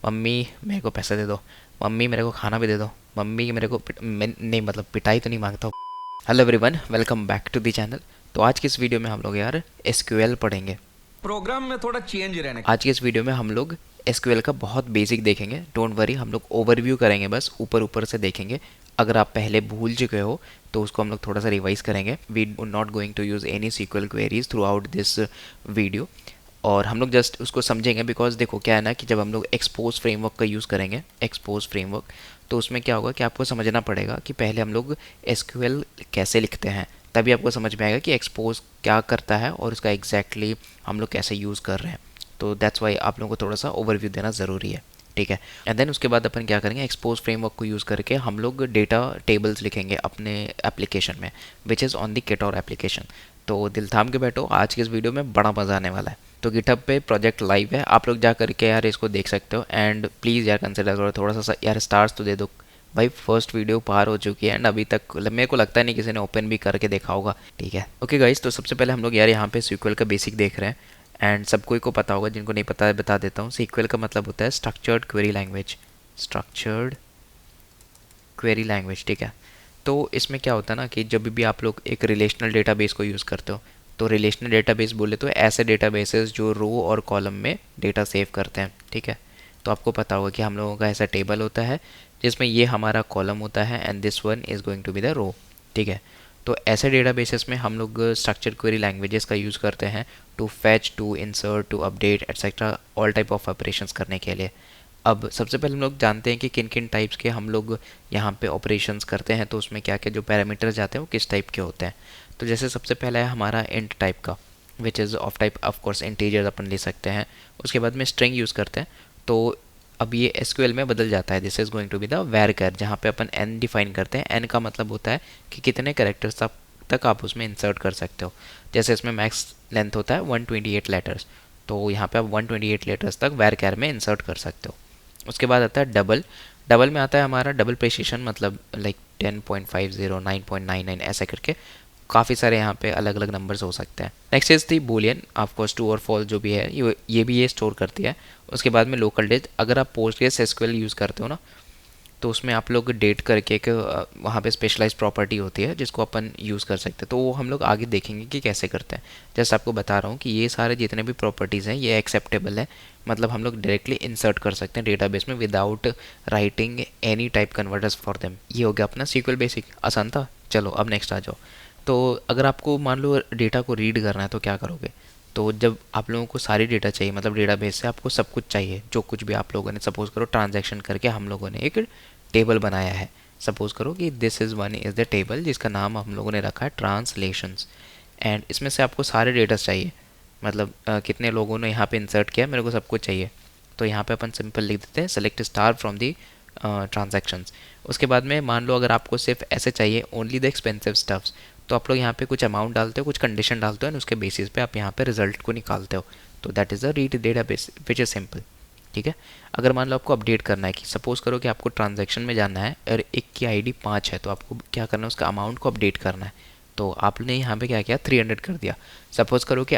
Mummy मेरे को पैसे दे दो, मम्मी मेरे को खाना भी दे दो, मम्मी मेरे को नहीं मतलब पिटाई तो नहीं मांगता हूँ। Hello everyone, welcome back to the channel. तो आज की इस वीडियो में हम लोग यार एसक्यूएल पढ़ेंगे। प्रोग्राम में थोड़ा चेंज रहने। आज की इस वीडियो में हम लोग एसक्यूएल का बहुत बेसिक देखेंगे। डोंट वरी, हम लोग ओवरव्यू करेंगे, बस ऊपर ऊपर से देखेंगे। अगर आप पहले भूल चुके हो तो उसको हम लोग थोड़ा सा रिवाइज करेंगे। We not going to use any sequel queries throughout this video, और हम लोग जस्ट उसको समझेंगे। बिकॉज देखो क्या है ना कि जब हम लोग एक्सपोज फ्रेमवर्क का यूज़ करेंगे, एक्सपोज फ्रेमवर्क, तो उसमें क्या होगा कि आपको समझना पड़ेगा कि पहले हम लोग एसक्यूएल कैसे लिखते हैं, तभी आपको समझ में आएगा कि एक्सपोज क्या करता है और उसका एग्जैक्टली हम लोग कैसे यूज़ कर रहे हैं। तो दैट्स वाई आप लोगों को थोड़ा सा ओवरव्यू देना ज़रूरी है, ठीक है। एंड देन उसके बाद अपन क्या करेंगे, एक्सपोज फ्रेमवर्क को यूज़ करके हम लोग डेटा टेबल्स लिखेंगे अपने एप्लीकेशन में, which is on the Ktor application. तो दिल थाम के बैठो, आज के इस वीडियो में बड़ा मज़ा आने वाला है। तो गिटहब पे प्रोजेक्ट लाइव है, आप लोग जा करके यार इसको देख सकते हो। एंड प्लीज़ यार कंसिडर करो थोड़ा सा यार, स्टार्स तो दे दो भाई। फर्स्ट वीडियो पार हो चुकी है एंड अभी तक मेरे को लगता नहीं किसी ने ओपन भी करके देखा होगा, ठीक है। ओके गाइस, तो सबसे पहले हम लोग यार यहाँ पे सीक्वल का बेसिक देख रहे हैं। एंड सबको को पता होगा, जिनको नहीं पता है बता देता हूँ। सीक्वल का मतलब होता है structured query language, structured query language, ठीक है। तो इसमें क्या होता है ना कि जब भी आप लोग एक रिलेशनल डेटाबेस को यूज़ करते हो, तो रिलेशनल डेटाबेस बोले तो ऐसे डेटाबेसेस जो रो और कॉलम में डेटा सेव करते हैं, ठीक है। तो आपको पता होगा कि हम लोगों का ऐसा टेबल होता है जिसमें ये हमारा कॉलम होता है and this one is going to be the row, ठीक है। तो ऐसे डेटाबेसेस में हम लोग स्ट्रक्चर क्वेरी लैंग्वेजेस का यूज़ करते हैं to fetch, to insert, to update etcetera, all type of operations करने के लिए। अब सबसे पहले हम लोग जानते हैं कि किन किन टाइप्स के हम लोग यहाँ पे ऑपरेशंस करते हैं। तो उसमें क्या क्या जो पैरामीटर्स जाते हैं वो किस टाइप के होते हैं। तो जैसे सबसे पहला है हमारा इंट टाइप का, which is of type of course integer अपन ले सकते हैं। उसके बाद में स्ट्रिंग यूज़ करते हैं। तो अब ये एसक्यूएल में बदल जाता है, this is going to be the varchar, जहाँ पे अपन एन डिफाइन करते हैं। एन का मतलब होता है कि कितने कैरेक्टर्स तक आप उसमें इंसर्ट कर सकते हो। जैसे इसमें मैक्स लेंथ होता है 128 लेटर्स, तो यहाँ पे आप 128 लेटर्स तक वैरकर में इंसर्ट कर सकते हो। उसके बाद आता है डबल। डबल में आता है हमारा डबल प्रेसिशन, मतलब लाइक 10.50, 9.99 ऐसे करके काफ़ी सारे यहाँ पे अलग अलग नंबर्स हो सकते हैं। Next is the Boolean, of course true और फॉल्स जो भी है ये भी ये स्टोर करती है। उसके बाद में लोकल डेट, अगर आप पोस्टग्रेस एसक्यूएल यूज़ करते हो ना, तो उसमें आप लोग डेट करके एक वहाँ पे स्पेशलाइज प्रॉपर्टी होती है जिसको अपन यूज़ कर सकते हैं। तो वो हम लोग आगे देखेंगे कि कैसे करते हैं। जस्ट आपको बता रहा हूँ कि ये सारे जितने भी प्रॉपर्टीज़ हैं ये एक्सेप्टेबल है, मतलब हम लोग डायरेक्टली इंसर्ट कर सकते हैं डेटाबेस में without writing any type converters for them. ये हो गया अपना सीक्वल बेसिक, आसान था। चलो अब नेक्स्ट आ जाओ। तो अगर आपको मान लो डेटा को रीड करना है तो क्या करोगे। तो जब आप लोगों को सारी डेटा चाहिए, मतलब डेटाबेस से आपको सब कुछ चाहिए, जो कुछ भी आप लोगों ने सपोज करो ट्रांजैक्शन करके हम लोगों ने एक टेबल बनाया है। सपोज करो कि this is one is the table जिसका नाम हम लोगों ने रखा है ट्रांसलेशंस। एंड इसमें से आपको सारे डेटास चाहिए, मतलब कितने लोगों ने यहाँ पे इंसर्ट किया, मेरे को सब कुछ चाहिए। तो यहाँ पे अपन सिंपल लिख देते हैं select star from the transactions. उसके बाद में मान लो अगर आपको सिर्फ ऐसे चाहिए ओनली द एक्सपेंसिव स्टफ्स, तो आप लोग यहाँ पे कुछ अमाउंट डालते हो, कुछ कंडीशन डालते हो, और उसके बेसिस पे आप यहाँ पे रिजल्ट को निकालते हो। तो that is the read database which is simple, ठीक है। अगर मान लो आपको अपडेट करना है, कि सपोज करो कि आपको ट्रांजैक्शन में जाना है और एक की आईडी 5 है, तो आपको क्या करना है, उसका अमाउंट को अपडेट करना है। तो आपने यहाँ पे क्या किया, 300 कर दिया। सपोज करो कि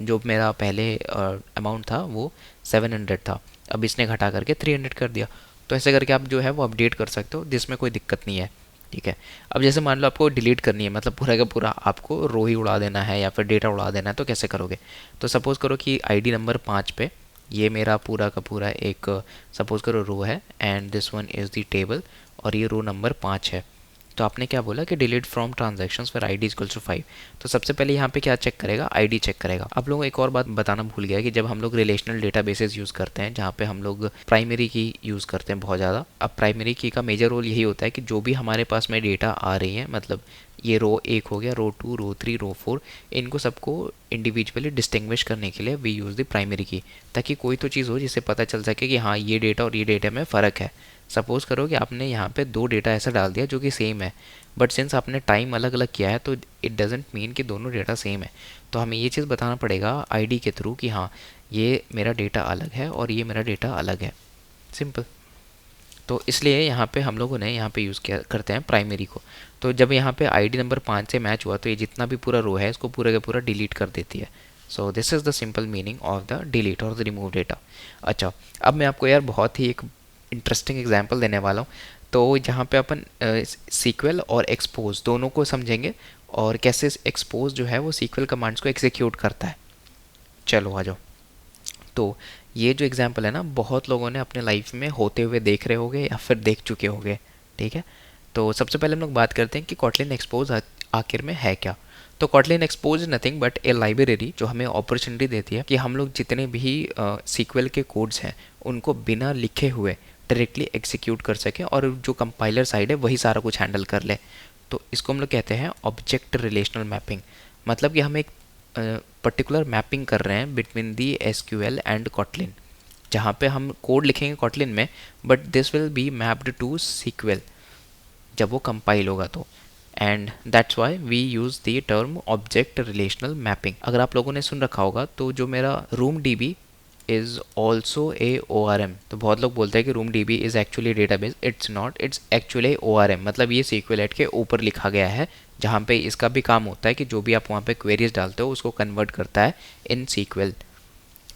जो मेरा पहले अमाउंट था वो 700 था, अब इसने घटा करके 300 कर दिया। तो ऐसे करके आप जो है वो अपडेट कर सकते हो, जिसमें कोई दिक्कत नहीं है, ठीक है। अब जैसे मान लो आपको डिलीट करनी है, मतलब पूरा का पूरा आपको रो ही उड़ा देना है या फिर डेटा उड़ा देना है, तो कैसे करोगे। तो सपोज़ करो कि आईडी नंबर 5 पे ये मेरा पूरा का पूरा एक सपोज़ करो रो है and this one is the table, और ये रो नंबर 5 है। तो आपने क्या बोला कि delete from transactions for ID equals to 5। तो सबसे पहले यहाँ पे क्या चेक करेगा, आईडी चेक करेगा। आप लोगों को एक और बात बताना भूल गया कि जब हम लोग रिलेशनल डेटाबेसेस यूज़ करते हैं, जहाँ पे हम लोग प्राइमरी की यूज़ करते हैं बहुत ज़्यादा। अब प्राइमरी की का मेजर रोल यही होता है कि जो भी हमारे पास में डेटा आ रही है, मतलब ये रो 1 हो गया, रो 2, रो 3, रो 4, इनको सबको इंडिविजुअली डिस्टिंग्विश करने के लिए वी यूज़ द प्राइमरी की, ताकि कोई तो चीज़ हो जिससे पता चल सके कि हाँ ये डेटा और ये डेटा में फ़र्क है। सपोज़ करो कि आपने यहाँ पे दो डेटा ऐसा डाल दिया जो कि सेम है, बट सिंस आपने टाइम अलग अलग किया है तो इट डजेंट मीन कि दोनों डेटा सेम है। तो हमें ये चीज़ बताना पड़ेगा आईडी के थ्रू कि हाँ ये मेरा डेटा अलग है और ये मेरा डेटा अलग है, सिंपल। तो इसलिए यहाँ पे हम लोगों ने यहाँ पे यूज़ किया करते हैं प्राइमरी को। तो जब यहाँ पे आईडी नंबर 5 से मैच हुआ तो ये जितना भी पूरा रो है इसको पूरा का पूरा डिलीट कर देती है। So this is the simple meaning of the delete और द रिमूव डेटा। अच्छा, अब मैं आपको यार बहुत ही एक इंटरेस्टिंग एग्जांपल देने वाला हूँ। तो जहाँ पे अपन सीक्वल और एक्सपोज दोनों को समझेंगे और कैसे एक्सपोज जो है वो सीक्वल कमांड्स को एग्जीक्यूट करता है। चलो आ जाओ। तो ये जो एग्जांपल है ना, बहुत लोगों ने अपने लाइफ में होते हुए देख रहे होंगे या फिर देख चुके होंगे। ठीक है, तो सबसे पहले हम लोग बात करते हैं कि कॉटलिन एक्सपोज आखिर में है क्या। तो Kotlin expose is nothing but A library जो हमें अपॉर्चुनिटी देती है कि हम लोग जितने भी सीक्वल के कोड्स हैं उनको बिना लिखे हुए डायरेक्टली एग्जीक्यूट कर सकें और जो कंपाइलर साइड है वही सारा कुछ हैंडल कर ले। तो इसको हम लोग कहते हैं ऑब्जेक्ट रिलेशनल मैपिंग। मतलब कि हम एक पर्टिकुलर मैपिंग कर रहे हैं between the SQL and Kotlin, जहाँ पे हम कोड लिखेंगे कॉटलिन में but this will be mapped to sequel जब वो कंपाइल होगा तो। And that's why we use the term object relational mapping. अगर आप लोगों ने सुन रखा होगा तो जो मेरा room D B is also a O R M. तो बहुत लोग बोलते हैं कि room D B is actually database. It's not, it's actually O R M. मतलब ये सीक्वलेट के ऊपर लिखा गया है, जहाँ पे इसका भी काम होता है कि जो भी आप वहाँ पे क्वेरीज डालते हो उसको कन्वर्ट करता है इन सीक्वल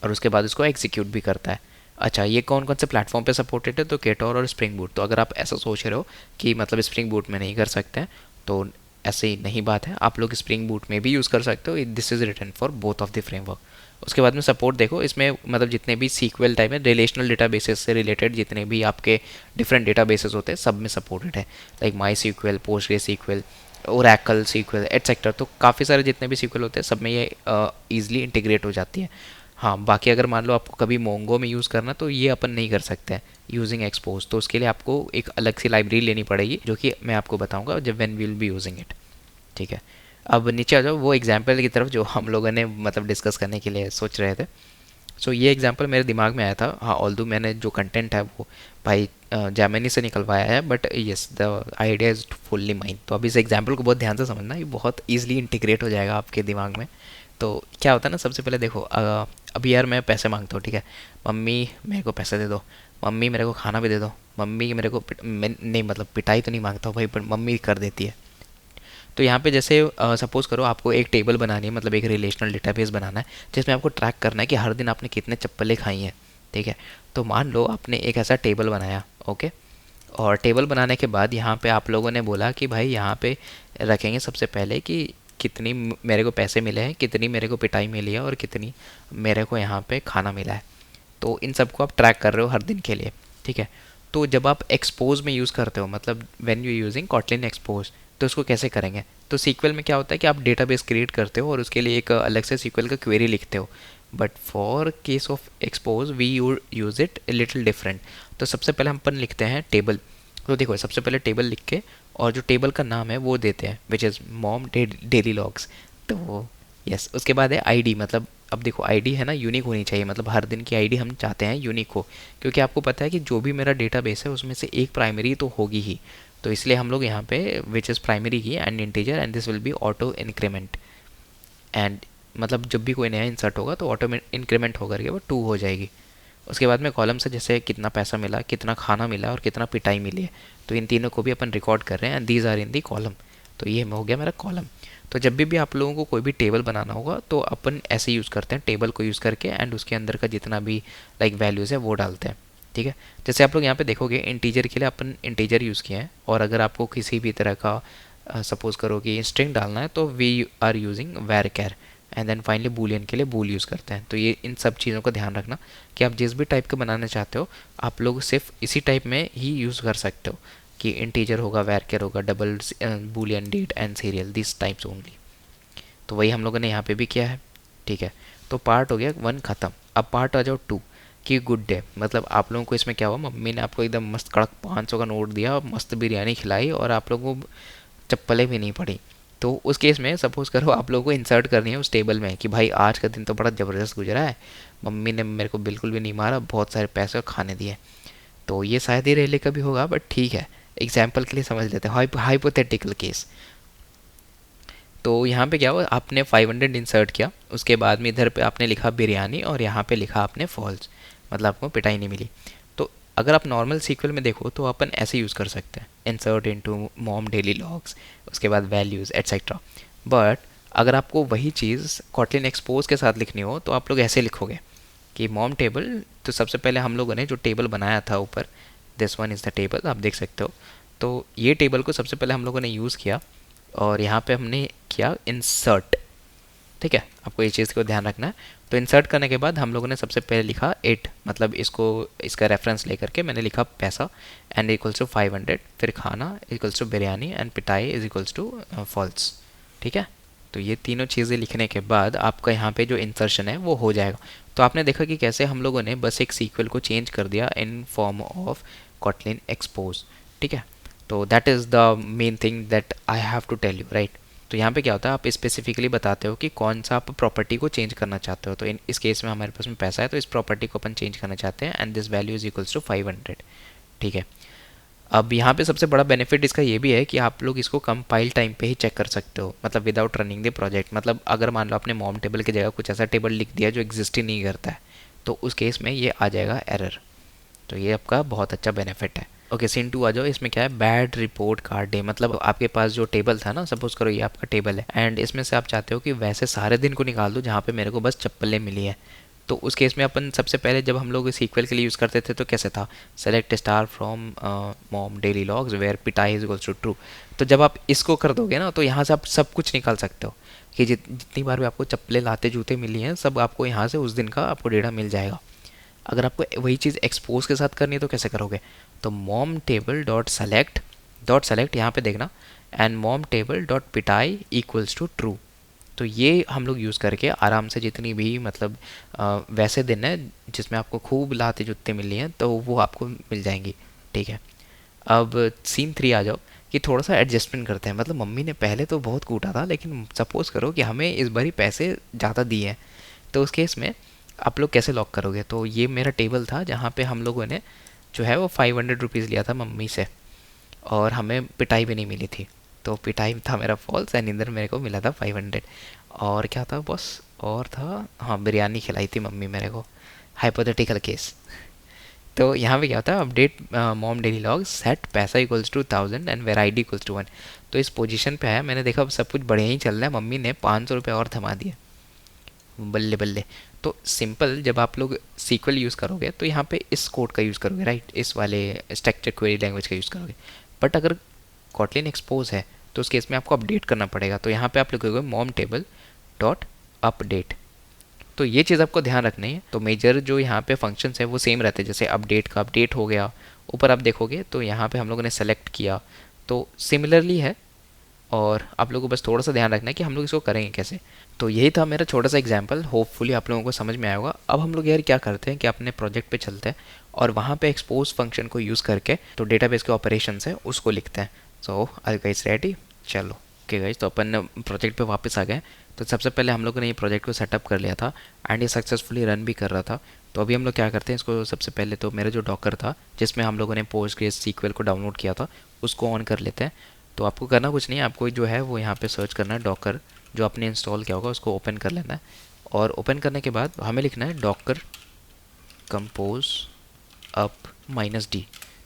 और उसके बाद उसको एग्जीक्यूट भी करता है। अच्छा, ये कौन कौन से प्लेटफॉर्म पे सपोर्टेड है? तो केटोर और स्प्रिंग बूट। तो अगर आप ऐसा सोच रहे हो कि मतलब स्प्रिंग बूट में नहीं कर सकते हैं, तो ऐसे ही नहीं बात है, आप लोग स्प्रिंग बूट में भी यूज़ कर सकते हो। This is written for both of the framework. उसके बाद में सपोर्ट देखो, इसमें मतलब जितने भी सीक्वल टाइप है, रिलेशनल डेटाबेसेस से रिलेटेड जितने भी आपके डिफरेंट डेटाबेसेस होते हैं सब में सपोर्टेड है, like MySQL, PostgreSQL, Oracle SQL etcetera. तो काफ़ी सारे जितने भी सीक्वल होते हैं सब में ये ईजिली इंटीग्रेट हो जाती है। हाँ, बाकी अगर मान लो आपको कभी मोंगो में यूज़ करना तो ये अपन नहीं कर सकते हैं यूजिंग एक्सपोज। तो उसके लिए आपको एक अलग सी लाइब्रेरी लेनी पड़ेगी जो कि मैं आपको बताऊंगा जब when we will be using it. ठीक है, अब नीचे आ जाओ वो एग्जाम्पल की तरफ जो हम लोगों ने मतलब डिस्कस करने के लिए सोच रहे थे। सो ये एग्जाम्पल मेरे दिमाग में आया था। हाँ, ऑल्दो मैंने जो कंटेंट है वो भाई जैमिनी से निकलवाया है but yes the idea is fully mind. तो अब इस एग्जाम्पल को बहुत ध्यान से समझना, ये बहुत ईजिली इंटीग्रेट हो जाएगा आपके दिमाग में। तो क्या होता है ना, सबसे पहले देखो अभी यार मैं पैसे मांगता हूँ, ठीक है, मम्मी मेरे को पैसे दे दो, मम्मी मेरे को खाना भी दे दो, मम्मी मेरे को नहीं मतलब पिटाई तो नहीं मांगता हूँ भाई, पर मम्मी कर देती है। तो यहाँ पे जैसे सपोज़ करो आपको एक टेबल बनानी है, मतलब एक रिलेशनल डेटाबेस बनाना है जिसमें आपको ट्रैक करना है कि हर दिन आपने कितने चप्पलें खाई हैं। ठीक है, तो मान लो आपने एक ऐसा टेबल बनाया, ओके, और टेबल बनाने के बाद यहाँ पे आप लोगों ने बोला कि भाई यहाँ पे रखेंगे सबसे पहले कि कितनी मेरे को पैसे मिले हैं, कितनी मेरे को पिटाई मिली है और कितनी मेरे को यहाँ पे खाना मिला है। तो इन सबको आप ट्रैक कर रहे हो हर दिन के लिए। ठीक है, तो जब आप एक्सपोज में यूज़ करते हो, मतलब when you using Kotlin expose, तो उसको कैसे करेंगे? तो सीक्वल में क्या होता है कि आप डेटाबेस क्रिएट करते हो और उसके लिए एक अलग से सीक्वल का क्वेरी लिखते हो। But for case of Exposed we use it little different. तो सबसे पहले हम अपन लिखते हैं टेबल। तो देखो सबसे पहले टेबल लिख के और जो टेबल का नाम है वो देते हैं which is mom daily logs. तो यस, उसके बाद है आईडी। मतलब अब देखो आईडी है ना, यूनिक होनी चाहिए, मतलब हर दिन की आईडी हम चाहते हैं यूनिक हो, क्योंकि आपको पता है कि जो भी मेरा डेटाबेस है उसमें से एक प्राइमरी तो होगी ही। तो इसलिए हम लोग यहाँ पे which is primary key and integer and this will B auto increment. And मतलब जब भी कोई नया इंसर्ट होगा तो ऑटो इंक्रीमेंट होकर के वो 2 हो जाएगी। उसके बाद में कॉलम से जैसे कितना पैसा मिला, कितना खाना मिला और कितना पिटाई मिली है, तो इन तीनों को भी अपन रिकॉर्ड कर रहे हैं and these are in the column. तो ये हो गया मेरा कॉलम। तो जब भी आप लोगों को कोई भी टेबल बनाना होगा तो अपन ऐसे यूज़ करते हैं, टेबल को यूज़ करके एंड उसके अंदर का जितना भी लाइक वैल्यूज़ है वो डालते हैं। ठीक है, जैसे आप लोग यहाँ पे देखोगे इंटीजर के लिए अपन इंटीजर यूज़ किए हैं, और अगर आपको किसी भी तरह का सपोज करो कि स्ट्रिंग डालना है तो we are using varchar and then finally boolean के लिए बूल यूज़ करते हैं। तो ये इन सब चीज़ों का ध्यान रखना कि आप जिस भी टाइप का बनाना चाहते हो आप लोग सिर्फ इसी टाइप में ही यूज़ कर सकते हो कि इंटीजर होगा, वैरकेर होगा, double boolean, date and serial, this types only. तो वही हम लोगों ने यहाँ पे भी किया है। ठीक है, तो पार्ट हो गया 1 ख़त्म। अब पार्ट आ जाओ 2 कि गुड डे। मतलब आप लोगों को इसमें क्या हुआ, मम्मी ने आपको एकदम मस्त कड़क 500 का नोट दिया और मस्त बिरयानी खिलाई और आप लोगों को चप्पलें भी नहीं पड़ी। तो उस केस में सपोज़ करो आप लोगों को इंसर्ट करनी है उस टेबल में कि भाई आज का दिन तो बड़ा ज़बरदस्त गुजरा है, मम्मी ने मेरे को बिल्कुल भी नहीं मारा, बहुत सारे पैसे और खाने दिए। तो ये शायद ही रेले का भी होगा बट ठीक है, एग्जाम्पल के लिए समझ लेते हैं, हाइपोथेटिकल केस। तो यहाँ पे क्या हुआ, आपने 500 इंसर्ट किया, उसके बाद में इधर पे आपने लिखा बिरयानी और यहाँ पे लिखा आपने फॉल्स, मतलब आपको पिटाई नहीं मिली। तो अगर आप नॉर्मल सीक्वल में देखो तो अपन ऐसे यूज़ कर सकते हैं, insert into mom daily logs, उसके बाद वैल्यूज़ एट्सेट्रा। बट अगर आपको वही चीज़ कॉटलिन एक्सपोज के साथ लिखनी हो तो आप लोग ऐसे लिखोगे कि मॉम टेबल। तो सबसे पहले हम लोगों ने जो टेबल बनाया था ऊपर, this one is the table, आप देख सकते हो। तो ये टेबल को सबसे पहले हम लोगों ने यूज़ किया और यहाँ पे हमने किया इंसर्ट। ठीक है, आपको ये चीज़ को ध्यान रखना है। तो इंसर्ट करने के बाद हम लोगों ने सबसे पहले लिखा 8, मतलब इसको इसका रेफरेंस लेकर के मैंने लिखा पैसा एंड इक्वल्स टू 500, फिर खाना इक्वल्स टू बिरयानी एंड पिटाई इज इक्वल्स टू फॉल्स। ठीक है, तो ये तीनों चीज़ें लिखने के बाद आपका यहाँ पे जो इंसर्शन है वो हो जाएगा। तो आपने देखा कि कैसे हम लोगों ने बस एक सीक्वल को चेंज कर दिया in form of Kotlin Exposed. ठीक है, तो that is the main thing that I have to tell you, right. तो यहाँ पे क्या होता है, आप स्पेसिफिकली बताते हो कि कौन सा आप प्रॉपर्टी को चेंज करना चाहते हो। तो इस केस में हमारे पास में पैसा है, तो इस प्रॉपर्टी को अपन चेंज करना चाहते हैं and this value is equals to 500। ठीक है, अब यहाँ पे सबसे बड़ा बेनिफिट इसका ये भी है कि आप लोग इसको कंपाइल टाइम पे ही चेक कर सकते हो, मतलब विदाउट रनिंग द प्रोजेक्ट। मतलब अगर मान लो आपने मॉम टेबल की जगह कुछ ऐसा टेबल लिख दिया जो एग्जिस्ट ही नहीं करता है, तो उस केस में ये आ जाएगा एरर। तो ये आपका बहुत अच्छा बेनिफिट है। ओके, सीन 2 आ जाओ। इसमें क्या है, बैड रिपोर्ट कार्ड डे। मतलब आपके पास जो टेबल था ना, सपोज करो ये आपका टेबल है एंड इसमें से आप चाहते हो कि वैसे सारे दिन को निकाल दो जहाँ पे मेरे को बस चप्पलें मिली है। तो उस केस में अपन सबसे पहले जब हम लोग सीक्वल के लिए यूज़ करते थे तो कैसे था, select star from mom daily logs where पिटाई इज इक्वल्स टू ट्रू। तो जब आप इसको कर दोगे ना तो यहाँ से आप सब कुछ निकाल सकते हो कि जितनी बार भी आपको चप्पलें लाते जूते मिली हैं सब आपको यहाँ से उस दिन का आपको डेटा मिल जाएगा। अगर आपको वही चीज़ एक्सपोज के साथ करनी है तो कैसे करोगे, तो मॉम टेबल डॉट सेलेक्ट यहाँ पे देखना एंड मॉम टेबल डॉट पिटाई इक्वल्स टू ट्रू। तो ये हम लोग यूज़ करके आराम से जितनी भी मतलब वैसे दिन है जिसमें आपको खूब लाते जुत्ते मिली हैं तो वो आपको मिल जाएंगी। ठीक है, अब सीन 3 आ जाओ कि थोड़ा सा एडजस्टमेंट करते हैं। मतलब मम्मी ने पहले तो बहुत कूटा था लेकिन सपोज़ करो कि हमें इस बारी पैसे ज़्यादा दिए हैं, तो उस केस में आप लोग कैसे लॉक करोगे। तो ये मेरा टेबल था जहाँ पे हम लोगों ने जो है वो 500 रुपीज़ लिया था मम्मी से और हमें पिटाई भी नहीं मिली थी। तो पिटाई था मेरा फॉल्स एंड इधर मेरे को मिला था 500। और क्या था बॉस, और था, हाँ बिरयानी खिलाई थी मम्मी मेरे को, हाइपोथेटिकल केस। तो यहाँ पे क्या होता है, update mom daily log set पैसा equals to 1000 and where ID equals to 1। तो इस पोजीशन पे आया, मैंने देखा अब सब कुछ बढ़िया ही चल रहा है, मम्मी ने 500 रुपये और थमा दिए, बल्ले बल्ले। तो सिंपल जब आप लोग सीक्वल यूज़ करोगे तो यहाँ पे इस कोड का यूज़ करोगे, राइट, इस वाले स्ट्रक्चर क्वेरी लैंग्वेज का यूज़ करोगे। बट अगर कॉटलिन एक्सपोज है तो उस केस में आपको अपडेट करना पड़ेगा। तो यहाँ पे आप लिखोगे मॉम टेबल डॉट अपडेट। तो ये चीज़ आपको ध्यान रखनी है। तो मेजर जो यहाँ पे फंक्शंस है वो सेम रहते हैं, जैसे अपडेट का अपडेट हो गया, ऊपर आप देखोगे तो यहाँ पे हम लोगों ने सेलेक्ट किया तो सिमिलरली है। और आप लोगों को बस थोड़ा सा ध्यान रखना है कि हम लोग इसको करेंगे कैसे। तो यही था मेरा छोटा सा एग्जांपल, होपफुली आप लोगों को समझ में आया होगा। अब हम लोग यार क्या करते हैं कि अपने प्रोजेक्ट पे चलते हैं और वहाँ पे एक्सपोज फंक्शन को यूज़ करके तो डेटाबेस के ऑपरेशंस है उसको लिखते हैं। सो आर गाइस रेडी, चलो ओके गाइस, तो अपन प्रोजेक्ट पे वापस आ गए। तो सबसे पहले हम लोगों ने ये प्रोजेक्ट को सेटअप कर लिया था एंड ये सक्सेसफुली रन भी कर रहा था। तो अभी हम लोग क्या करते हैं, इसको सबसे पहले तो मेरा जो डॉकर था जिसमें हम लोगों ने पोस्टग्रेसql को डाउनलोड किया था उसको ऑन कर लेते हैं। तो आपको करना कुछ नहीं है, आपको जो है वो यहाँ पे सर्च करना है डॉकर, जो आपने इंस्टॉल किया होगा उसको ओपन कर लेना है। और ओपन करने के बाद हमें लिखना है डॉकर कंपोज अप -d।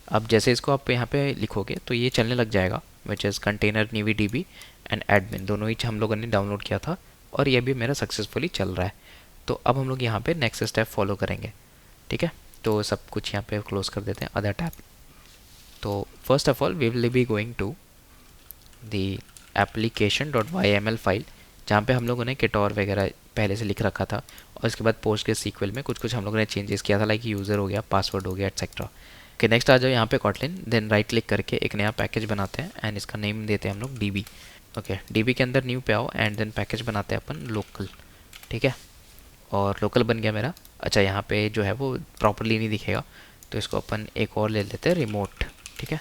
अब जैसे इसको आप यहाँ पे लिखोगे तो ये चलने लग जाएगा, which is container NiviDB and admin, दोनों ही हम लोगों ने डाउनलोड किया था और ये भी मेरा सक्सेसफुली चल रहा है। तो अब हम लोग यहाँ पे नेक्स्ट स्टेप फॉलो करेंगे। ठीक है, तो सब कुछ यहाँ पे क्लोज कर देते हैं अदर टैब। तो first of all we will be going to the application.yml file जहाँ पे हम लोगों ने किटोर वगैरह पहले से लिख रखा था और इसके बाद PostgreSQL में कुछ हम लोगों ने चेंजेस किया था, लाइक यूज़र हो गया, पासवर्ड हो गया, एटसेट्रा। ओके, नेक्स्ट आ जाओ यहाँ पे कॉटलिन, देन राइट क्लिक करके एक नया पैकेज बनाते हैं एंड इसका नेम देते हैं हम लोग DB। ओके, DB के अंदर न्यू पे आओ एंड देन पैकेज बनाते हैं अपन लोकल। ठीक है, और लोकल बन गया मेरा। अच्छा, यहाँ पे जो है वो प्रॉपरली नहीं दिखेगा तो इसको अपन एक और ले लेते हैं रिमोट। ठीक है,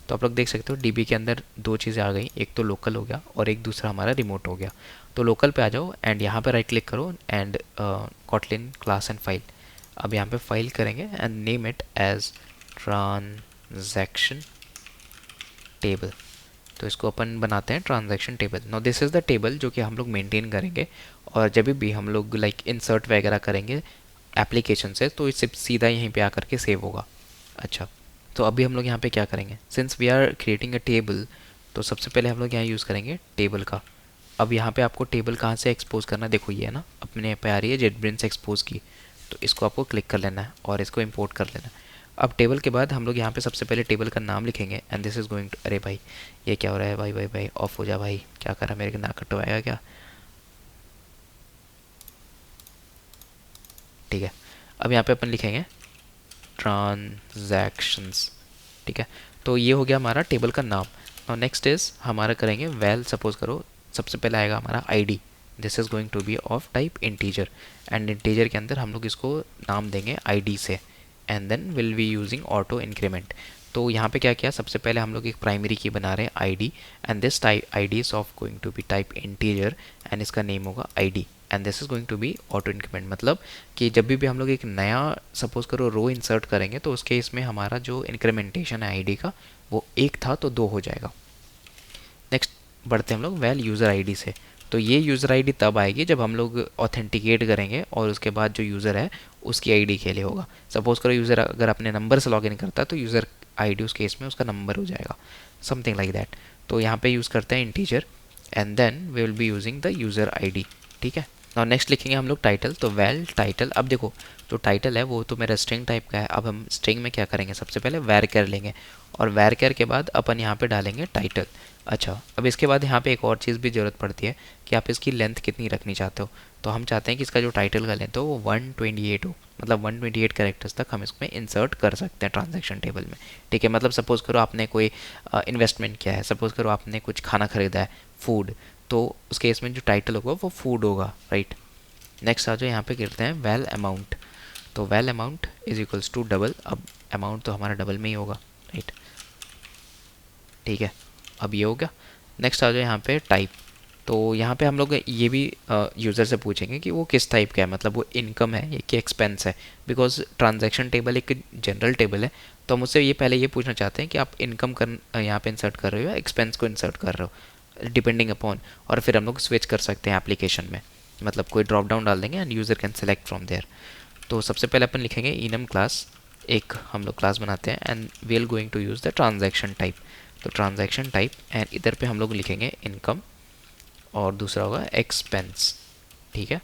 तो आप लोग देख सकते हो DB के अंदर दो चीज़ें आ गई, एक तो लोकल हो गया और एक दूसरा हमारा रिमोट हो गया। तो लोकल पे आ जाओ एंड यहाँ पे राइट क्लिक करो and Kotlin class and file. अब यहाँ पे फाइल करेंगे and name it as transaction table. तो इसको अपन बनाते हैं transaction table. Now this is the table जो कि हम लोग मेंटेन करेंगे और जब भी हम लोग लाइक इंसर्ट वगैरह करेंगे एप्लीकेशन से तो इससे सीधा यहीं पे आकर के सेव होगा। अच्छा, तो अभी हम लोग यहाँ पे क्या करेंगे, since we are creating a table तो सबसे पहले हम लोग यहाँ यूज़ करेंगे टेबल का। अब यहाँ पे आपको टेबल कहाँ से एक्सपोज करना है, देखो ये है ना अपने पे आ रही है JetBrains एक्सपोज की, तो इसको आपको क्लिक कर लेना है और इसको इंपोर्ट कर लेना है। अब टेबल के बाद हम लोग यहाँ पे सबसे पहले टेबल का नाम लिखेंगे and this is going to, अरे भाई ये क्या हो रहा है, भाई भाई भाई ऑफ हो जा भाई, क्या कर रहा है, मेरे नाक कटवाएगा क्या। ठीक है, अब यहाँ पे अपन लिखेंगे ट्रांजैक्शंस। ठीक है, तो ये हो गया हमारा टेबल का नाम। और नेक्स्ट इज हमारा करेंगे वैल, सपोज करो सबसे पहले आएगा हमारा ID, this is going to be of type integer and integer के अंदर हम लोग इसको नाम देंगे आईडी से and then will be using auto increment. तो यहाँ पे क्या किया, सबसे पहले हम लोग एक प्राइमरी की बना रहे हैं ID and this type ID is of going to be type integer एंड इसका नेम होगा ID and this is going to be auto increment. मतलब कि जब भी हम लोग एक नया सपोज करो रो इंसर्ट करेंगे तो उसके इसमें हमारा जो इंक्रीमेंटेशन है आईडी का वो 1 था तो 2 हो जाएगा। नेक्स्ट बढ़ते हैं हम लोग वेल यूज़र आईडी से। तो ये यूज़र आईडी तब आएगी जब हम लोग ऑथेंटिकेट करेंगे और उसके बाद जो यूज़र है उसकी आईडी के लिए होगा। सपोज करो यूज़र अगर अपने नंबर से लॉगिन करता है तो यूज़र आईडी उस केस में उसका नंबर हो जाएगा, समथिंग लाइक दैट। तो यहाँ पे यूज़ करते हैं integer and then we will be using the user ID. ठीक है, और नेक्स्ट लिखेंगे हम लोग टाइटल, तो वेल टाइटल। अब देखो जो टाइटल है वो तो मेरा स्ट्रिंग टाइप का है, अब हम स्ट्रिंग में क्या करेंगे, सबसे पहले वैर लेंगे और वैर के बाद अपन यहाँ पे डालेंगे टाइटल। अच्छा, अब इसके बाद यहाँ पे एक और चीज़ भी ज़रूरत पड़ती है कि आप इसकी लेंथ कितनी रखनी चाहते हो। तो हम चाहते हैं कि इसका जो टाइटल का लेंथ हो वो 128 हो, मतलब 128 कैरेक्टर्स तक हम इसमें इंसर्ट कर सकते हैं ट्रांजैक्शन टेबल में। ठीक है, मतलब सपोज़ करो आपने कोई इन्वेस्टमेंट किया है, सपोज़ करो आपने कुछ खाना खरीदा है फूड, तो उस केस में जो टाइटल होगा वो फूड होगा, राइट। नेक्स्ट आ जाओ यहाँ पे करते हैं वेल अमाउंट। तो val amount is equals to double, अब अमाउंट तो हमारा डबल में ही होगा, राइट। ठीक है, अब ये हो गया। नेक्स्ट आ जाओ यहाँ पे टाइप। तो यहाँ पे हम लोग ये भी यूज़र से पूछेंगे कि वो किस टाइप का है, मतलब वो इनकम है या कि एक्सपेंस है, बिकॉज ट्रांजैक्शन टेबल एक जनरल टेबल है। तो हम उससे ये पहले ये पूछना चाहते हैं कि आप इनकम कर यहाँ पे इंसर्ट कर रहे हो या एक्सपेंस को इंसर्ट कर रहे हो, डिपेंडिंग अपॉन। और फिर हम लोग स्विच कर सकते हैं एप्लीकेशन में, मतलब कोई ड्रॉप डाउन डाल देंगे and user can select from there. तो सबसे पहले अपन लिखेंगे इनम क्लास, एक हम लोग क्लास बनाते हैं and we are going to use the transaction type. तो ट्रांजैक्शन टाइप एंड इधर पे हम लोग लिखेंगे इनकम और दूसरा होगा एक्सपेंस। ठीक है,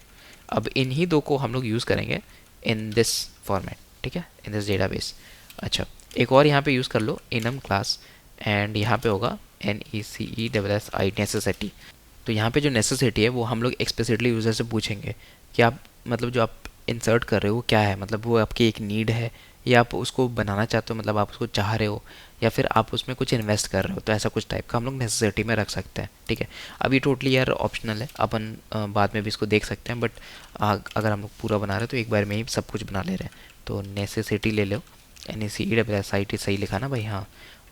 अब इन्हीं दो को हम लोग यूज़ करेंगे इन दिस फॉर्मेट, ठीक है, इन दिस डेटाबेस। अच्छा, एक और यहाँ पे यूज़ कर लो इनम क्लास एंड यहाँ पे होगा NECESSI नेसेसिटी। तो यहाँ पे जो नेसेसिटी है वो हम लोग एक्सप्लिसिटली यूज़र से पूछेंगे कि आप मतलब जो आप इंसर्ट कर रहे हो वो क्या है, मतलब वो आपकी एक नीड है या आप उसको बनाना चाहते हो, मतलब आप उसको चाह रहे हो, या फिर आप उसमें कुछ इन्वेस्ट कर रहे हो। तो ऐसा कुछ टाइप का हम लोग नेसेसिटी में रख सकते हैं। ठीक है, अब ये टोटली यार ऑप्शनल है, अपन बाद में भी इसको देख सकते हैं, बट अगर हम लोग पूरा बना रहे हैं तो एक बार में ही सब कुछ बना ले रहे हैं। तो नेसेसिटी ले लो, NECESSIT सही लिखा ना भाई, हाँ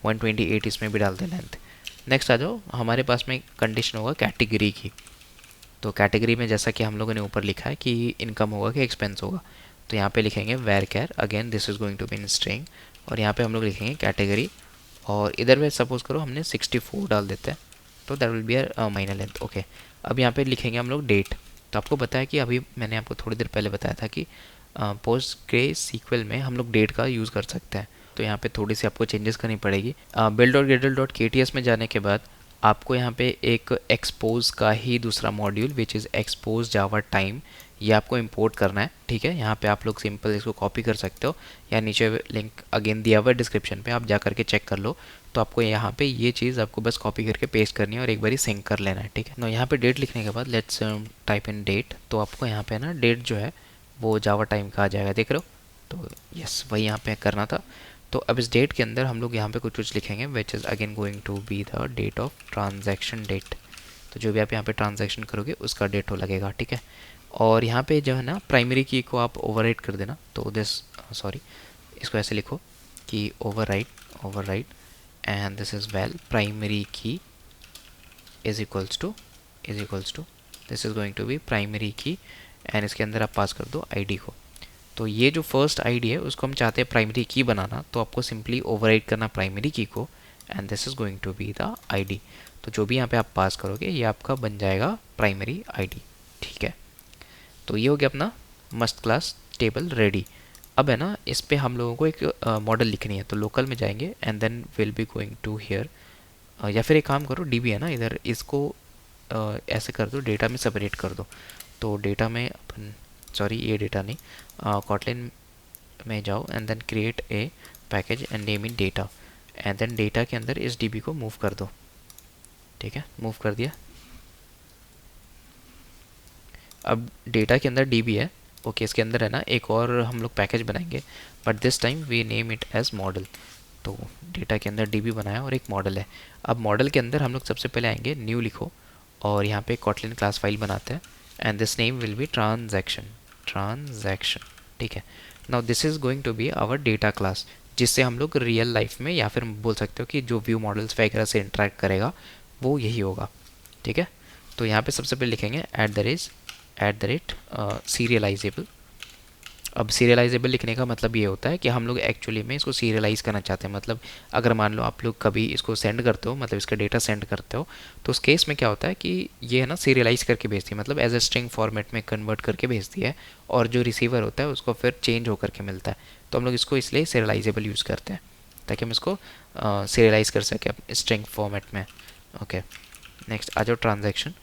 128 इसमें भी डाल दे लेंथ। नेक्स्ट आ जाओ, हमारे पास में कंडीशन होगा कैटेगरी की। तो कैटेगरी में जैसा कि हम लोगों ने ऊपर लिखा है कि इनकम होगा कि एक्सपेंस होगा, तो यहाँ पे लिखेंगे varchar, again this is going to be in string, और यहाँ पे हम लोग लिखेंगे कैटेगरी और इधर पे सपोज करो हमने 64 डाल देते हैं तो that will be a minor length. Okay, अब यहाँ पे लिखेंगे हम लोग डेट। तो आपको पता है कि अभी मैंने आपको थोड़ी देर पहले बताया था कि PostgreSQL में हम लोग डेट का यूज़ कर सकते हैं। तो यहाँ पे थोड़ी सी आपको चेंजेस करनी पड़ेगी। build.gradle.kts में जाने के बाद आपको यहाँ पे एक एक्सपोज का ही दूसरा module which is expose Java time, ये आपको इंपोर्ट करना है। ठीक है, यहाँ पे आप लोग सिंपल इसको कॉपी कर सकते हो या नीचे लिंक अगेन दिया हुआ है डिस्क्रिप्शन पे, आप जा करके चेक कर लो। तो आपको यहाँ पे ये चीज़ आपको बस कॉपी करके पेस्ट करनी है और एक बारी सिंक कर लेना है। ठीक है, ना यहाँ पे डेट लिखने के बाद लेट्स टाइप इन डेट, तो आपको यहाँ पे ना डेट जो है वो जावा टाइम का आ जाएगा, देख रहे हो। तो यस, वही यहाँ पे करना था। तो अब इस डेट के अंदर हम लोग यहाँ पे कुछ लिखेंगे which is again going to be the date of transaction date. तो जो भी आप यहाँ पे ट्रांजैक्शन करोगे उसका डेट हो लगेगा। ठीक है, और यहाँ पे जो है ना प्राइमरी की को आप ओवरराइट कर देना। तो दिस सॉरी, इसको ऐसे लिखो कि overwrite and this is val primary key is equals to this is going to be primary key and इसके अंदर आप पास कर दो आईडी को। तो ये जो फर्स्ट आईडी है उसको हम चाहते हैं प्राइमरी की बनाना, तो आपको सिंपली ओवरराइट करना प्राइमरी की को and this is going to be the ID. तो जो भी यहाँ पे आप पास करोगे ये आपका बन जाएगा प्राइमरी आईडी। ठीक है, तो ये हो गया अपना मस्त क्लास टेबल रेडी। अब है ना इस पे हम लोगों को एक मॉडल लिखनी है, तो लोकल में जाएंगे and then will be going to here, या फिर एक काम करो DB है ना इधर, इसको ऐसे कर दो, डेटा में सेपरेट कर दो। तो डेटा में अपन, सॉरी ये डेटा नहीं, कॉटलिन में जाओ and then create a package and name in data, and then data के अंदर इस डीबी को मूव कर दो। ठीक है, मूव कर दिया। अब डेटा के अंदर डीबी है, ओके, इसके अंदर है ना एक और हम लोग पैकेज बनाएंगे, but this time we name it as model. तो डेटा के अंदर डीबी बनाया और एक मॉडल है। अब मॉडल के अंदर हम लोग सबसे पहले आएंगे, न्यू लिखो और यहाँ पे कॉटलिन क्लास फाइल बनाते हैं and this name will be transaction, transaction. ठीक है, now this is going to be our data class, जिससे हम लोग रियल लाइफ में या फिर बोल सकते हो कि जो व्यू मॉडल्स वगैरह से इंटरेक्ट करेगा वो यही होगा। ठीक है, तो यहाँ पे सबसे पहले लिखेंगे @ सीरियलाइजेबल। अब सीरियलाइजेबल लिखने का मतलब ये होता है कि हम लोग एक्चुअली में इसको सीरियलाइज़ करना चाहते हैं। मतलब अगर मान लो आप लोग कभी इसको सेंड करते हो, मतलब इसका डेटा सेंड करते हो, तो उस केस में क्या होता है कि ये है ना सीरियलाइज़ करके भेजती है, मतलब एज ए स्ट्रिंग फॉर्मेट में कन्वर्ट करके भेजती है, और जो रिसीवर होता है उसको फिर चेंज होकर के मिलता है। तो हम लोग इसको इसलिए सीरियलाइजेबल यूज़ करते हैं ताकि हम इसको सीरियलाइज़ कर सकें स्ट्रिंग फॉर्मेट में। ओके, नेक्स्ट आ जाओ ट्रांजैक्शन।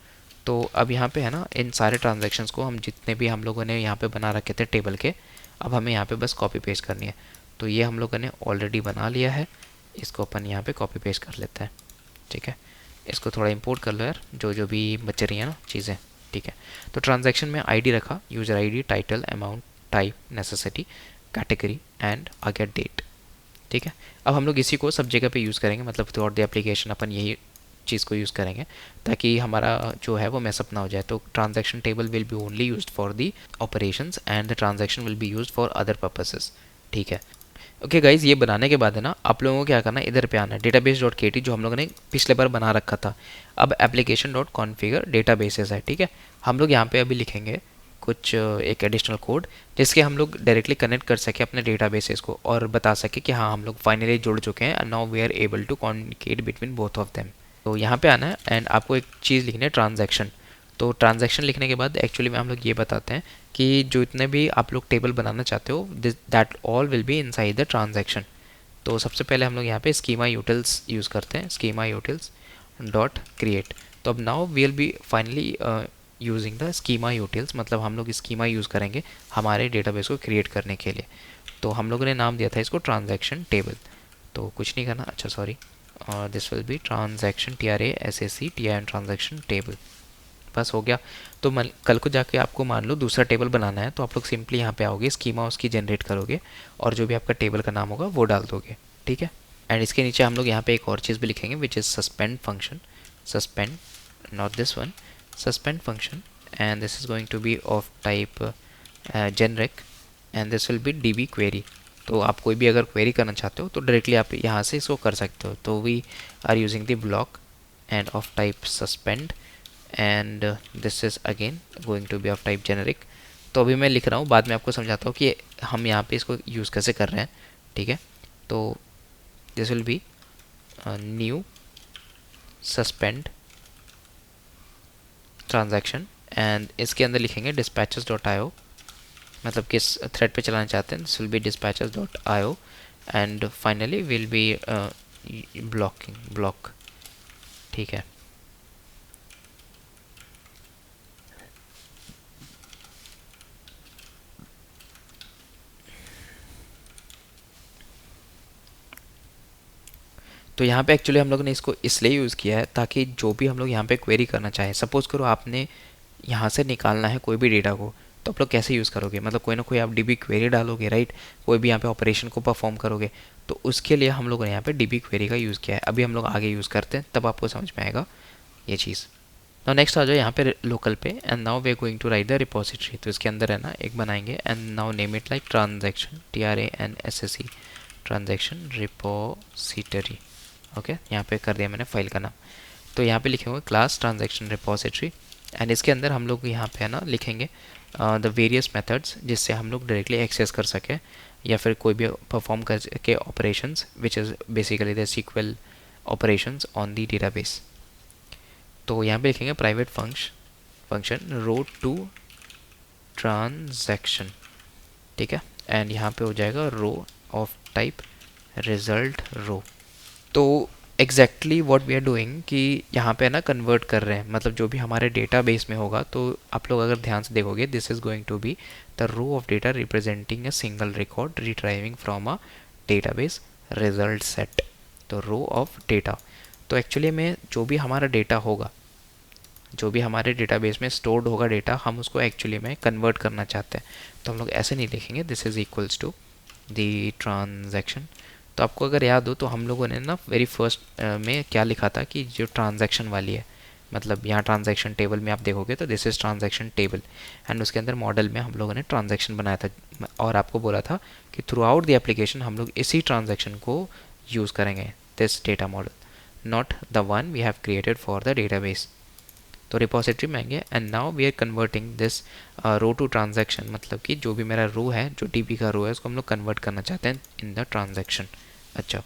तो अब यहाँ पे है ना, इन सारे ट्रांजैक्शंस को हम जितने भी हम लोगों ने यहाँ पे बना रखे थे टेबल के, अब हमें यहाँ पे बस कॉपी पेस्ट करनी है। तो ये हम लोगों ने ऑलरेडी बना लिया है, इसको अपन यहाँ पे कॉपी पेस्ट कर लेते हैं। ठीक है, इसको थोड़ा इंपोर्ट कर लो यार, जो जो भी बच रही हैं ना चीज़ें। ठीक है, तो ट्रांजैक्शन में आईडी रखा, user ID, title, amount, type, necessity, category and आ गया डेट। ठीक है, अब हम लोग इसी को सब जगह पे यूज़ करेंगे, मतलब थ्रू आउट द एप्लीकेशन अपन यही चीज़ को यूज़ करेंगे ताकि हमारा जो है वो मैसअप ना हो जाए। तो transaction table will be only used for the operations and the transaction will be used for other purposes. ठीक है, ओके गाइज, ये बनाने के बाद है ना आप लोगों को क्या करना है, इधर पे आना है database.kt जो हम लोगों ने पिछले बार बना रखा था। अब application.configure databases है। ठीक है, हम लोग यहाँ पे अभी लिखेंगे कुछ एक एडिशनल कोड जिसके हम लोग डायरेक्टली कनेक्ट कर सके अपने डेटाबेसेस को और बता सके कि हाँ हम लोग फाइनली जुड़ चुके हैं and now we are able to communicate between both of them. तो यहाँ पे आना है एंड आपको एक चीज़ लिखनी है, ट्रांजैक्शन। तो ट्रांजैक्शन लिखने के बाद एक्चुअली में हम लोग ये बताते हैं कि जो इतने भी आप लोग टेबल बनाना चाहते हो that all will be inside the transaction. तो सबसे पहले हम लोग यहाँ पे स्कीमा यूटिल्स यूज़ करते हैं, स्कीमा यूटिल्स डॉट क्रिएट। तो अब now we will be finally using the schema utils, मतलब हम लोग स्कीमा यूज़ करेंगे हमारे डेटाबेस को क्रिएट करने के लिए। तो हम लोगों ने नाम दिया था इसको ट्रांजैक्शन टेबल। तो कुछ नहीं करना, अच्छा sorry, this will be transaction TRANSACTION transaction table. बस हो गया। तो कल को जाके आपको मान लो दूसरा टेबल बनाना है तो आप लोग सिंपली यहाँ पे आओगे, स्कीमा उसकी जनरेट करोगे और जो भी आपका टेबल का नाम होगा वो डाल दोगे। ठीक है, एंड इसके नीचे हम लोग यहाँ पे एक और चीज़ भी लिखेंगे which is suspend function, suspend, not this one, suspend function, and this is going to be of type generic and this will be DB query. तो आप कोई भी अगर क्वेरी करना चाहते हो तो डायरेक्टली आप यहाँ से इसको कर सकते हो। तो we are using the block and of type suspend and this is again going to be of type generic. तो अभी मैं लिख रहा हूँ, बाद में आपको समझाता हूँ कि हम यहाँ पे इसको यूज़ कैसे कर रहे हैं। ठीक है, तो this will B new suspend transaction and इसके अंदर लिखेंगे dispatches.io, मतलब किस थ्रेड पे चलाना चाहते हैं, this will B dispatches.io and finally will be blocking, block. ठीक है, तो यहाँ पे एक्चुअली हम लोग ने इसको इसलिए यूज़ किया है ताकि जो भी हम लोग यहाँ पे क्वेरी करना चाहें, सपोज़ करो आपने यहाँ से निकालना है कोई भी डेटा को, तो आप लोग कैसे यूज़ करोगे, मतलब कोई ना कोई आप DB क्वेरी डालोगे, राइट, कोई भी यहाँ पे ऑपरेशन को परफॉर्म करोगे। तो उसके लिए हम लोगों ने यहाँ पे DB क्वेरी का यूज़ किया है। अभी हम लोग आगे यूज़ करते हैं तब आपको समझ में आएगा ये चीज़। नाउ नेक्स्ट आ जाओ यहाँ पे लोकल पे and now we are going to write the repository. तो इसके अंदर है ना एक बनाएंगे and now name it like transaction TRANSAC transaction repository. Okay, यहाँ पे कर दिया मैंने फाइल का नाम। तो यहाँ पे लिखे हुए क्लास ट्रांजैक्शन रिपोजिटरी एंड इसके अंदर हम लोग यहाँ पे है ना लिखेंगे द वेरियस मेथड्स जिससे हम लोग डायरेक्टली एक्सेस कर सकें या फिर कोई भी परफॉर्म करके operations which is basically the SQL operations on the database. तो यहाँ पे लिखेंगे private function row to transaction. ठीक है, एंड यहाँ पे हो जाएगा row of type result row. तो exactly what we are doing कि यहाँ पे ना कन्वर्ट कर रहे हैं, मतलब जो भी हमारे डेटाबेस में होगा, तो आप लोग अगर ध्यान से देखोगे this is going to be the row of data representing a single record retrieving from a database result set. तो रो ऑफ डेटा, तो एक्चुअली में जो भी हमारा डेटा होगा, जो भी हमारे डेटाबेस में स्टोर्ड होगा डेटा, हम उसको एक्चुअली में कन्वर्ट करना चाहते हैं। तो हम लोग ऐसे नहीं लिखेंगे this is equals to the transaction. तो आपको अगर याद हो तो हम लोगों ने ना वेरी फर्स्ट में क्या लिखा था कि जो ट्रांजैक्शन वाली है, मतलब यहाँ ट्रांजैक्शन टेबल में आप देखोगे तो this is transaction table, and उसके अंदर मॉडल में हम लोगों ने ट्रांजैक्शन बनाया था और आपको बोला था कि थ्रू आउट द एप्लीकेशन हम लोग इसी ट्रांजैक्शन को यूज़ करेंगे, this data model, not the one we have created for the database. तो रिपोजिटरी में आएंगे and now we are converting this row to transaction, मतलब कि जो भी मेरा रो है, जो डीबी का रो है, उसको हम लोग कन्वर्ट करना चाहते हैं इन द ट्रांजैक्शन। अच्छा,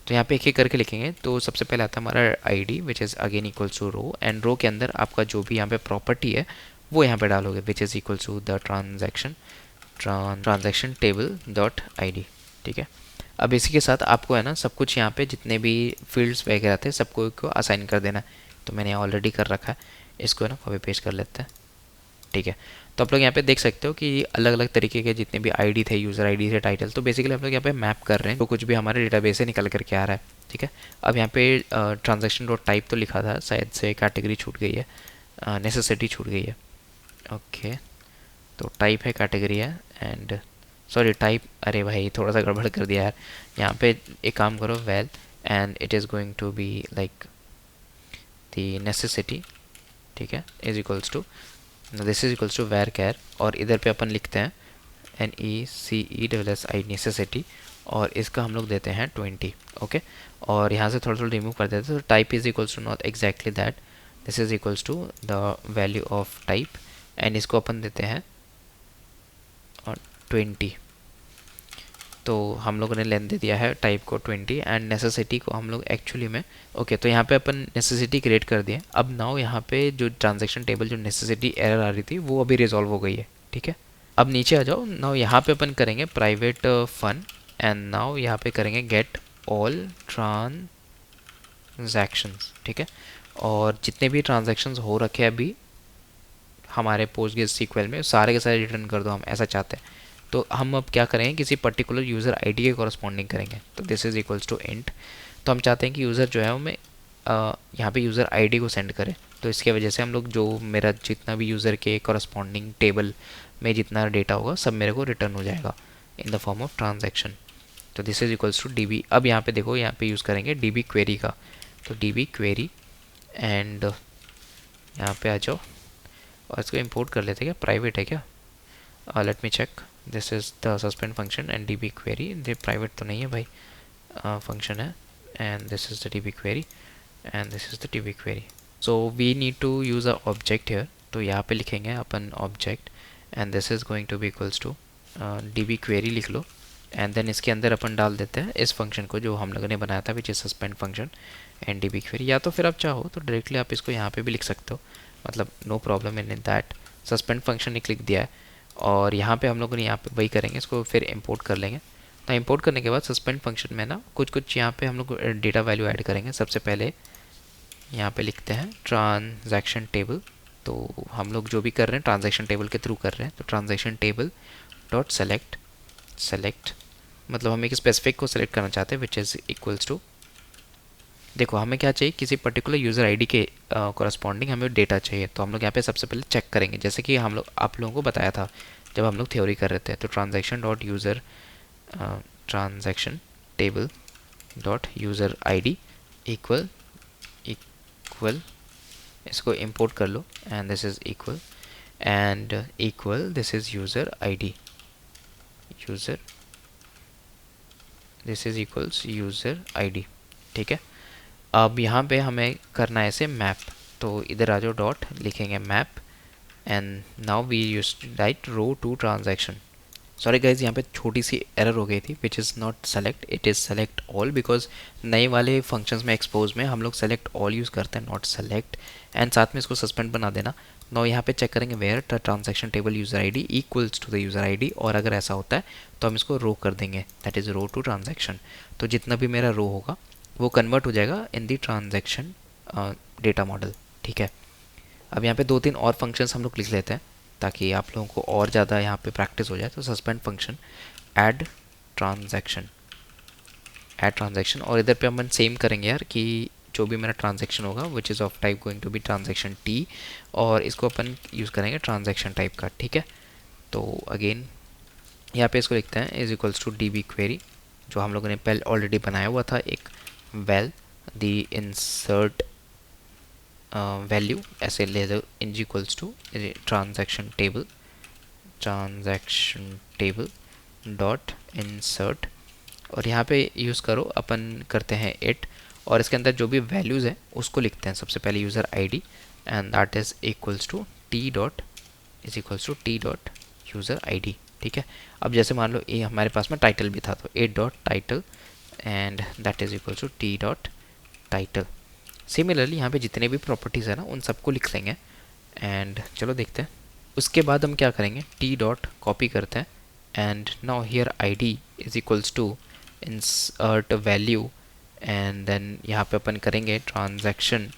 तो यहाँ पे एक एक करके लिखेंगे। तो सबसे पहले आता है हमारा ID which is again equals to row, and row के अंदर आपका जो भी यहाँ पे प्रॉपर्टी है वो यहाँ पे डालोगे which is equals to the transaction table dot I. ठीक है, अब इसी के साथ आपको है ना सब कुछ यहाँ पे जितने भी फील्ड्स वगैरह थे सबको को असाइन कर देना है। तो मैंने ऑलरेडी कर रखा है, इसको ना कॉपी पेस्ट कर लेते हैं। ठीक है, तो आप लोग यहाँ पे देख सकते हो कि अलग अलग तरीके के जितने भी आईडी थे, यूज़र आईडी थे, टाइटल, तो बेसिकली आप लोग यहाँ पे मैप कर रहे हैं तो कुछ भी हमारे डेटाबेस से निकल करके आ रहा है। ठीक है, अब यहाँ पे ट्रांजैक्शन डॉट टाइप तो लिखा था, शायद से कैटेगरी छूट गई है, नेसेसिटी छूट गई है। ओके, तो टाइप है, कैटेगरी है, एंड सॉरी टाइप, अरे भाई थोड़ा सा गड़बड़ कर दिया यार। यहाँ पे एक काम करो, val and it is going to be like the necessity, ठीक है, is equals to this is equals to varchar, और इधर पे अपन लिखते हैं NECESSI नेसेसिटी, और इसका हम लोग देते हैं 20। ओके, और यहाँ से थोड़ा थोड़ा रिमूव कर देते हैं। तो type is equals to not exactly that, this is equals to the value of type, and इसको अपन देते हैं 20। तो हम लोगों ने लेंथ दे दिया है टाइप को 20, एंड नेसेसिटी को हम लोग एक्चुअली में ओके, तो यहाँ पे अपन नेसेसिटी क्रिएट कर दिए। अब नाउ यहाँ पे जो ट्रांजैक्शन टेबल जो नेसेसिटी एरर आ रही थी वो अभी रिजॉल्व हो गई है। ठीक है, अब नीचे आ जाओ। नाउ यहाँ पे अपन करेंगे प्राइवेट फन, एंड नाउ यहाँ पे करेंगे गेट ऑल ट्रांजैक्शंस। ठीक है, और जितने भी ट्रांजैक्शंस हो रखे हैं अभी हमारे PostgreSQL में सारे के सारे रिटर्न कर दो, हम ऐसा चाहते हैं। तो हम अब क्या करेंगे, किसी पर्टिकुलर यूज़र आईडी के कॉरस्पॉन्डिंग करेंगे। तो this is equals to int, तो हम चाहते हैं कि यूज़र जो है वो मैं यहाँ पे यूज़र आईडी को सेंड करे। तो इसके वजह से हम लोग जो मेरा जितना भी यूज़र के कॉरस्पॉन्डिंग टेबल में जितना डेटा होगा सब मेरे को रिटर्न हो जाएगा in the form of transaction. तो this is equals to DB। अब यहाँ पे देखो, यहाँ पे यूज़ करेंगे DB क्वेरी का। तो DB क्वेरी, एंड यहाँ पे आ जाओ और इसको इंपोर्ट कर लेते हैं। क्या प्राइवेट है क्या? Let me check, this is the suspend function and DB query. ये प्राइवेट तो नहीं है भाई, फंक्शन है, and this is the DB query, and this is the DB query. So we need to use a object here. तो यहाँ पे लिखेंगे अपन object, and this is going to be equals to DB query लिख लो, and then इसके अंदर अपन डाल देते हैं इस फंक्शन को जो हम लोगों ने बनाया था, विच is suspend function and DB query. या तो फिर आप चाहो तो डायरेक्टली आप इसको यहाँ पे भी लिख सकते हो, मतलब no problem in that. Suspend function ने क्लिक दिया है, और यहाँ पे हम लोगों ने यहाँ पे वही करेंगे, इसको फिर इंपोर्ट कर लेंगे। तो इंपोर्ट करने के बाद सस्पेंड फंक्शन में ना कुछ यहाँ पे हम लोग डेटा वैल्यू ऐड करेंगे। सबसे पहले यहाँ पे लिखते हैं ट्रांजैक्शन टेबल। तो हम लोग जो भी कर रहे हैं ट्रांजैक्शन टेबल के थ्रू कर रहे हैं। तो ट्रांजैक्शन टेबल डॉट सेलेक्ट, मतलब हम एक स्पेसिफिक को सेलेक्ट करना चाहते हैं विच इज़ इक्वल्स टू, देखो हमें क्या चाहिए, किसी पर्टिकुलर यूज़र आईडी के कॉरस्पॉन्डिंग हमें डेटा चाहिए। तो हम लोग यहाँ पे सबसे पहले चेक करेंगे, जैसे कि हम लोग आप लोगों को बताया था जब हम लोग थ्योरी कर रहे थे। तो transaction dot user transaction table dot user ID equal, इसको इंपोर्ट कर लो, and this is equal, and equal this is user ID, this is equals user ID. ठीक है, अब यहाँ पे हमें करना है ऐसे मैप। तो इधर आ जाओ, डॉट लिखेंगे map, and now we use write row to transaction. Sorry guys, यहाँ पे छोटी सी एरर हो गई थी, which is not select, it is select all, because नए वाले फंक्शंस में एक्सपोज में हम लोग सेलेक्ट ऑल यूज़ करते हैं, नॉट सेलेक्ट, एंड साथ में इसको सस्पेंड बना देना। नाउ यहाँ पे चेक करेंगे where transaction table user ID equals to the user ID, और अगर ऐसा होता है तो हम इसको रो कर देंगे, that is row to transaction. तो जितना भी मेरा रो होगा वो कन्वर्ट हो जाएगा इन दी ट्रांजैक्शन डेटा मॉडल। ठीक है, अब यहाँ पे 2-3 और फंक्शंस हम लोग लिख लेते हैं ताकि आप लोगों को और ज़्यादा यहाँ पे प्रैक्टिस हो जाए। तो suspend function add transaction, add transaction, और इधर पे हम सेम करेंगे यार कि जो भी मेरा ट्रांजैक्शन होगा which is of type going to be transaction T, और इसको अपन यूज़ करेंगे ट्रांजैक्शन टाइप का। ठीक है, तो अगेन यहाँ पे इसको लिखते हैं is equals to D B query, जो हम लोगों ने पहले ऑलरेडी बनाया हुआ था एक वेल दी इंसर्ट वैल्यू, ऐसे ले दो is equals to transaction table dot insert, और यहाँ पे यूज़ करो अपन करते हैं इट, और इसके अंदर जो भी वैल्यूज़ है उसको लिखते हैं सबसे पहले user ID, and that is equals to T dot is equals to T dot user ID. ठीक है, अब जैसे मान लो ये हमारे पास में टाइटल भी था, तो it dot title and that is equals to T dot title. Similarly यहाँ पे जितने भी प्रॉपर्टीज़ है ना उन सबको लिख लेंगे, एंड चलो देखते हैं। उसके बाद हम क्या करेंगे, टी डॉट कॉपी करते हैं, and now here ID is equals to insert value, and then यहाँ पे अपन करेंगे ट्रांजैक्शन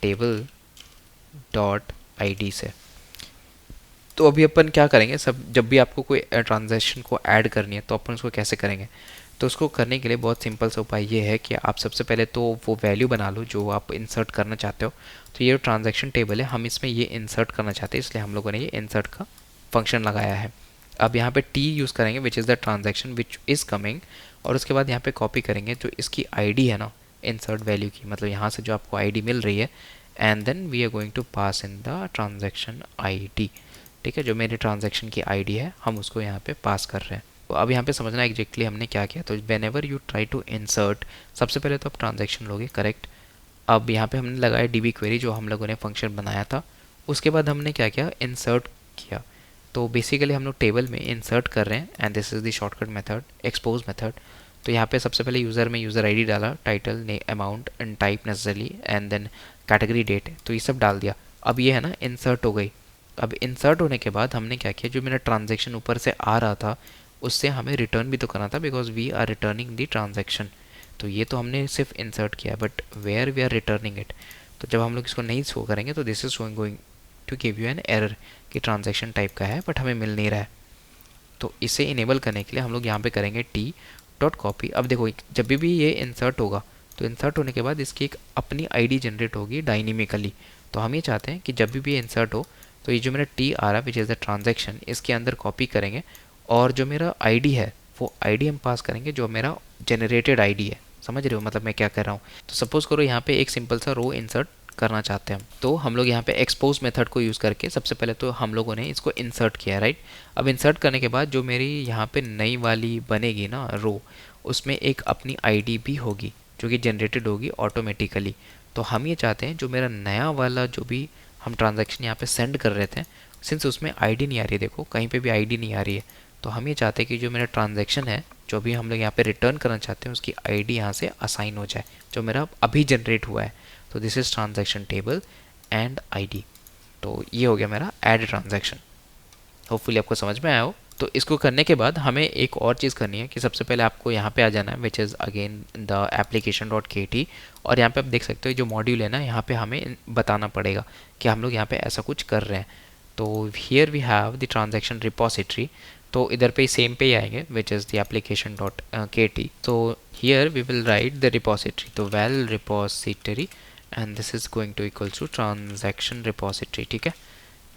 टेबल डॉट आईडी से। तो अभी अपन क्या करेंगे, सब जब भी आपको कोई ट्रांजैक्शन को ऐड करनी है तो अपन उसको कैसे करेंगे, तो उसको करने के लिए बहुत सिंपल सा उपाय ये है कि आप सबसे पहले तो वो वैल्यू बना लो जो आप इंसर्ट करना चाहते हो। तो ये ट्रांजैक्शन टेबल है, हम इसमें ये इंसर्ट करना चाहते हैं, इसलिए हम लोगों ने ये इंसर्ट का फंक्शन लगाया है। अब यहाँ पे टी यूज़ करेंगे विच is the transaction which is coming, और उसके बाद यहाँ पे कॉपी करेंगे जो इसकी आईडी है ना इंसर्ट वैल्यू की, मतलब यहाँ से जो आपको आईडी मिल रही है, and then we are going to pass in the transaction ID. ठीक है, जो मेरे ट्रांजैक्शन की आईडी है हम उसको यहाँ पे पास कर रहे हैं। तो अब यहाँ पे समझना एग्जैक्टली हमने क्या किया। तो whenever you try to insert, सबसे पहले तो आप ट्रांजैक्शन लोगे, करेक्ट। अब यहाँ पे हमने लगाया डीबी क्वेरी जो हम लोगों ने फंक्शन बनाया था, उसके बाद हमने क्या किया, इंसर्ट किया। तो बेसिकली हम लोग टेबल में इंसर्ट कर रहे हैं, and this is the shortcut method expose method. तो यहाँ पे सबसे पहले यूज़र में यूज़र आईडी डाला, टाइटल ने amount and type necessarily, and then category date, तो ये सब डाल दिया। अब ये है ना इंसर्ट हो गई। अब इंसर्ट होने के बाद हमने क्या किया, जो मेरा ट्रांजैक्शन ऊपर से आ रहा था उससे हमें रिटर्न भी तो करना था, because we are returning the transaction. तो ये तो हमने सिर्फ इंसर्ट किया, but where we are returning it. तो जब हम लोग इसको नहीं शो करेंगे तो this is going to give you an error कि ट्रांजैक्शन टाइप का है बट हमें मिल नहीं रहा है। तो इसे इनेबल करने के लिए हम लोग यहाँ पे करेंगे टी डॉट कॉपी। अब देखो जब भी ये इंसर्ट होगा तो इंसर्ट होने के बाद इसकी एक अपनी आईडी जनरेट होगी डायनेमिकली। तो हम ये चाहते हैं कि जब भी ये इंसर्ट हो तो ये जो मेरा टी आ रहा है विच इज़ द ट्रांजैक्शन, इसके अंदर कॉपी करेंगे, और जो मेरा आईडी है वो आईडी हम पास करेंगे जो मेरा जनरेटेड आईडी है। समझ रहे हो मतलब मैं क्या कर रहा हूँ। तो सपोज करो यहाँ पे एक सिंपल सा रो इंसर्ट करना चाहते हैं, तो हम लोग यहाँ पे एक्सपोज मेथड को यूज़ करके सबसे पहले तो हम लोगों ने इसको इंसर्ट किया, राइट। अब इंसर्ट करने के बाद जो मेरी यहाँ पे नई वाली बनेगी ना रो, उसमें एक अपनी आईडी भी होगी जो कि जनरेटेड होगी ऑटोमेटिकली। तो हम ये चाहते हैं जो मेरा नया वाला जो भी हम ट्रांजैक्शन यहाँ पे सेंड कर रहे थे, सिंस उसमें आईडी नहीं आ रही है, देखो कहीं पे भी आईडी नहीं आ रही है, तो हम ये चाहते हैं कि जो मेरा ट्रांजैक्शन है जो भी हम लोग यहाँ पे रिटर्न करना चाहते हैं उसकी आईडी यहाँ से असाइन हो जाए जो मेरा अभी जनरेट हुआ है। तो this is transaction table and ID. तो ये हो गया मेरा ऐड ट्रांजैक्शन। होपफुली आपको समझ में आया हो। तो इसको करने के बाद हमें एक और चीज़ करनी है कि सबसे पहले आपको यहाँ पे आ जाना है विच is again the application dot K T, और यहाँ पे आप देख सकते हो जो मॉड्यूल है ना यहाँ पे हमें बताना पड़ेगा कि हम लोग यहाँ पे ऐसा कुछ कर रहे हैं। तो here we have the transaction repository, तो इधर पे सेम पे ही आएंगे which is the application dot K T. तो here we will write the repository, तो val repository and this is going to equals to transaction repository. ठीक है,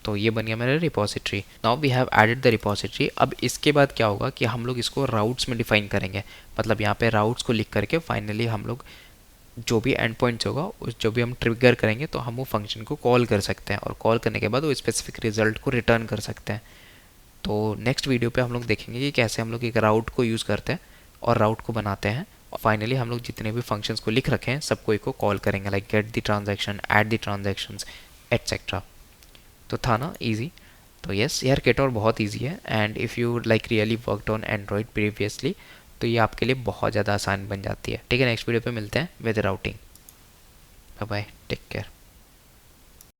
तो ये बन गया मेरा repository. Now we have added the repository. अब इसके बाद क्या होगा कि हम लोग इसको राउट्स में डिफाइन करेंगे, मतलब यहाँ पे राउट्स को लिख करके फाइनली हम लोग जो भी एंड पॉइंट्स होगा उस जो भी हम ट्रिगर करेंगे तो हम वो फंक्शन को कॉल कर सकते हैं, और कॉल करने के बाद वो स्पेसिफिक रिजल्ट को रिटर्न कर सकते हैं। तो नेक्स्ट वीडियो पे हम लोग देखेंगे कि कैसे हम लोग एक राउट को यूज़ करते हैं और राउट को बनाते हैं, और फाइनली हम लोग जितने भी फंक्शंस को लिख रखे हैं सबको एक को कॉल करेंगे, like get the transaction, add the transactions etcetera. तो था ना ईजी। तो यस यार केटोर बहुत ईजी है, and if you like really worked on Android previously तो ये आपके लिए बहुत ज़्यादा आसान बन जाती है। ठीक है, नेक्स्ट वीडियो पे मिलते हैं with routing. Bye bye, take care.